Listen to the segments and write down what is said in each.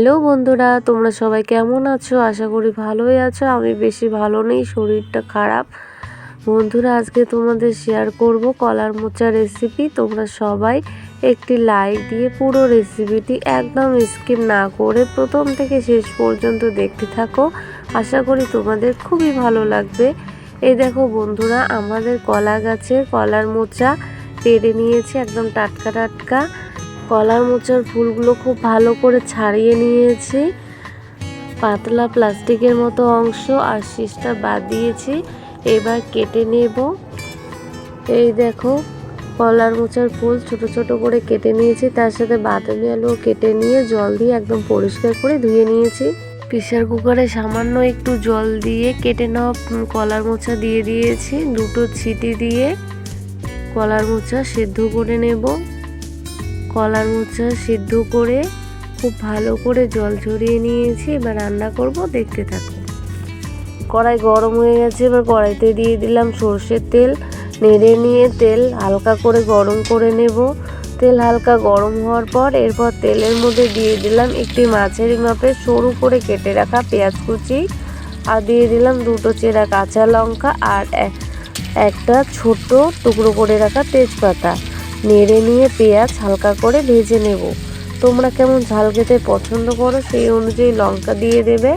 Hello বন্ধুরা, তোমরা সবাই কেমন আছো? আশা করি ভালোই আছো। আমি বেশি ভালো নেই, শরীরটা খারাপ। বন্ধুরা, আজকে তোমাদের শেয়ার করব কলার মোচা রেসিপি। তোমরা সবাই একটি লাইক দিয়ে পুরো রেসিপিটি একদম স্কিপ না করে প্রথম থেকে শেষ পর্যন্ত দেখতে থাকো। আশা করি তোমাদের খুবই ভালো লাগবে। এই দেখো বন্ধুরা, আমাদের কলা গাছের কলার মোচা পেড়ে নিয়েছি, একদম টাটকা টাটকা। কলার মোচার ফুলগুলো খুব ভালো করে ছাড়িয়ে নিয়েছি, পাতলা প্লাস্টিকের মতো অংশ আর শীষটা বাদ দিয়েছি। এবার কেটে নেব। এই দেখো, কলার মোচার ফুল ছোট ছোট করে কেটে নিয়েছি, তার সাথে বাদামি আলু কেটে নিয়ে জল দিয়ে একদম পরিষ্কার করে ধুয়ে নিয়েছি। প্রেসার কুকারে সামান্য একটু জল দিয়ে কেটে নেওয়া কলার মোচা দিয়ে দিয়েছি। দুটো সিটি দিয়ে কলার মোচা সেদ্ধ করে নেব। কলার মোচা সিদ্ধ করে খুব ভালো করে জল ঝরিয়ে নিয়েছি। এবার রান্না করব, দেখতে থাকো। কড়াই গরম হয়ে গেছে, এবার কড়াইতে দিয়ে দিলাম সর্ষের তেল। নেড়ে নিয়ে তেল হালকা করে গরম করে নেব। তেল হালকা গরম হওয়ার পর এরপর তেলের মধ্যে দিয়ে দিলাম একটি মাঝারি মাপের সরু করে কেটে রাখা পেঁয়াজ কুচি, আর দিয়ে দিলাম দুটো চেরা কাঁচা লঙ্কা আর একটা ছোট টুকরো করে রাখা তেজপাতা। নেড়ে নিয়ে পেঁয়াজ হালকা করে ভেজে নেব। তোমরা কেমন ঝাল খেতে পছন্দ করো সেই অনুযায়ী লঙ্কা দিয়ে দেবে।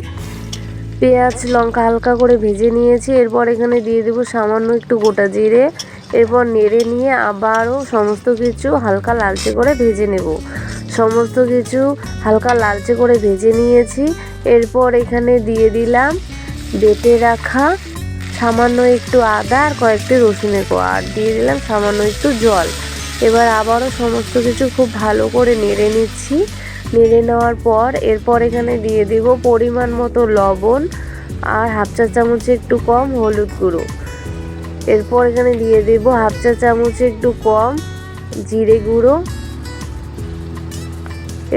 পেঁয়াজ লঙ্কা হালকা করে ভেজে নিয়েছি। এরপর এখানে দিয়ে দেবো সামান্য একটু গোটা জিরে। এরপর নেড়ে নিয়ে আবারও সমস্ত কিছু হালকা লালচে করে ভেজে নেব। সমস্ত কিছু হালকা লালচে করে ভেজে নিয়েছি। এরপর এখানে দিয়ে দিলাম বেটে রাখা সামান্য একটু আদা আর কয়েকটি রসুনের কোয়া, আর দিয়ে দিলাম সামান্য একটু জল। এবার আবারও সমস্ত কিছু খুব ভালো করে নেড়ে নিচ্ছি। নেড়ে নেওয়ার পর এরপর এখানে দিয়ে দেব পরিমাণ মতো লবণ আর হাফ চা চামচে একটু কম হলুদ গুঁড়ো। এরপর এখানে দিয়ে দেব হাফ চা চামচে একটু কম জিরে গুঁড়ো।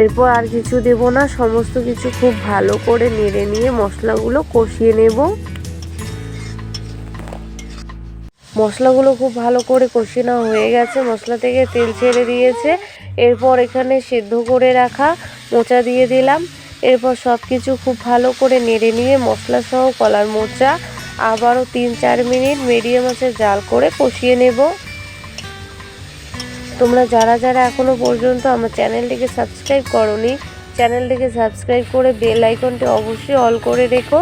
এরপর আর কিছু দেব না। সমস্ত কিছু খুব ভালো করে নেড়ে নিয়ে মশলাগুলো কষিয়ে নেব। মশলাগুলো খুব ভালো করে কষিয়ে নেওয়া হয়ে গেছে, মশলা থেকে তেল ছেড়ে দিয়েছে। এরপর এখানে সেদ্ধ করে রাখা মোচা দিয়ে দিলাম। এরপর সব কিছু খুব ভালো করে নেড়ে নিয়ে মশলা সহ কলার মোচা আবারও 3-4 মিনিট মিডিয়াম আঁচে জাল করে কষিয়ে নেব। তোমরা যারা যারা এখনও পর্যন্ত আমার চ্যানেলটিকে সাবস্ক্রাইব করোনি, চ্যানেলটিকে সাবস্ক্রাইব করে বেল আইকনটি অবশ্যই অল করে রেখো।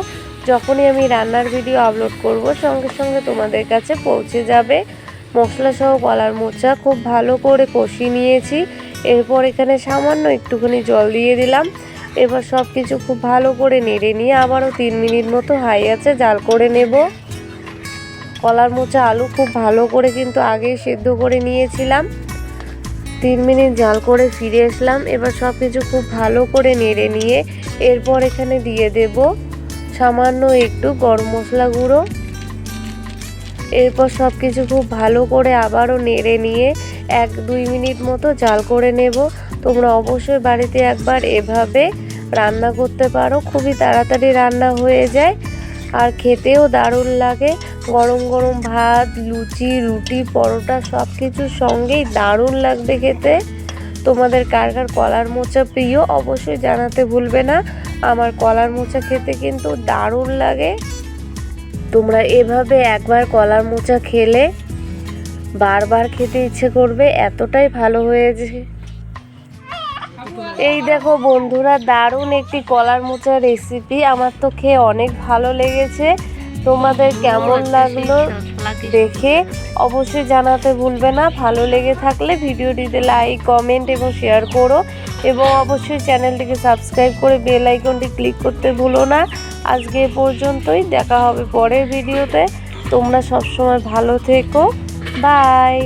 যখনই আমি রান্নার ভিডিও আপলোড করব সঙ্গে সঙ্গে তোমাদের কাছে পৌঁছে যাবে। মশলা সহ কলার মোচা খুব ভালো করে কষিয়ে নিয়েছি। এরপর এখানে সামান্য একটুখানি জল দিয়ে দিলাম। এবার সব কিছু খুব ভালো করে নেড়ে নিয়ে আবারও 3 মিনিট মতো হাই আঁচে জাল করে নেব। কলার মোচা আলু খুব ভালো করে কিন্তু আগেই সেদ্ধ করে নিয়েছিলাম। 3 মিনিট জাল করে ফিরে আসলাম। এবার সব কিছু খুব ভালো করে নেড়ে নিয়ে এরপর এখানে দিয়ে দেব সামান্য একটু গরম মশলা গুঁড়ো। এরপর সব কিছু খুব ভালো করে আবারও নেড়ে নিয়ে 1-2 মিনিট মতো জাল করে নেব। তোমরা অবশ্যই বাড়িতে একবার এভাবে রান্না করতে পারো, খুবই তাড়াতাড়ি রান্না হয়ে যায় আর খেতেও দারুণ লাগে। গরম গরম ভাত, লুচি, রুটি, পরোটা সব কিছুর সঙ্গেই দারুণ লাগবে খেতে। তোমাদের কার কার কলার মোচা প্রিয় অবশ্যই জানাতে ভুলবে না। আমার কলার মোচা খেতে কিন্তু দারুণ লাগে। তোমরা এভাবে একবার কলার মোচা খেলে বারবার খেতে ইচ্ছে করবে, এতটাই ভালো হয়েছে। এই দেখো বন্ধুরা, দারুণ একটি কলার মোচা রেসিপি। আমার তো খেয়ে অনেক ভালো লেগেছে। তোমাদের কেমন লাগলো দেখে অবশ্যই জানাতে ভুলবে না। ভালো লেগে থাকলে ভিডিওটিতে লাইক, কমেন্ট এবং শেয়ার করো এবং অবশ্যই চ্যানেলটিকে সাবস্ক্রাইব করে বেল আইকনটি ক্লিক করতে ভুলো না। আজকে এ পর্যন্তই, দেখা হবে পরের ভিডিওতে। তোমরা সবসময় ভালো থেকো। বাই।